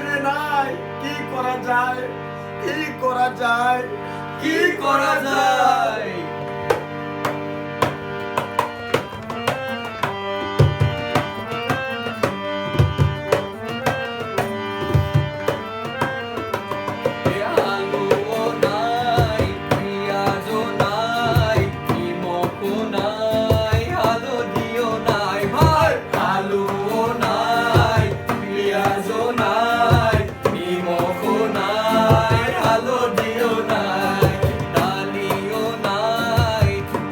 রে নাই, কি করা যায়, কি করা যায়, কি করা যায়? এ আলুও নাই, পেঁয়াজও নাই, নিমকও নাই, হলদিও নাই ভাই। আলুও নাই, পেঁয়াজও নাই, নিমকও নাই, হলদিও নাই, ডালিও নাই,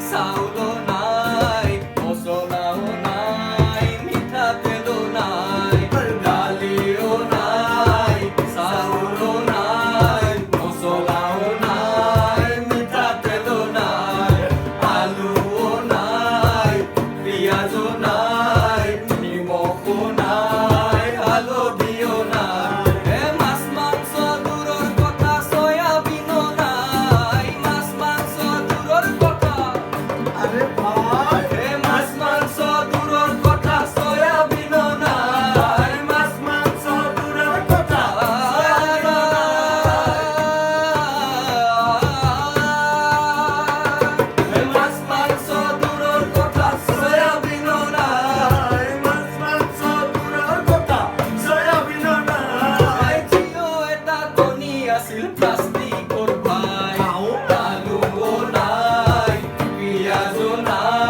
চাউলও নাই, মছলাও নাই, মিঠাতেলও নাই। ডালিও নাই, চাউলও নাই, মছলাও নাই, মিঠাতেলও নাই। আলুও নাই, পেঁয়াজও নাই, নিমকও নাই, হালধিও নাই। এ মাছ মাংস দূৰৰ কথা, সয়াবিনো নাই। মাছ মাংস দূৰৰ কথা, আরে ভাই এ মাছ মাংস দূৰৰ কথা, সয়াবিনো নাই। মাছ মাংস দূরের কথা, মাছ মাংস দূৰৰ কথা, সয়াবিনো নাই। মাছ মাংস দূরের কথা, সয়াবিনও নাই। জিও এটা কণী আছিল প্লাষ্টিকৰ ভাই। আও। আলুও নাই, পিঁয়াজো নাই,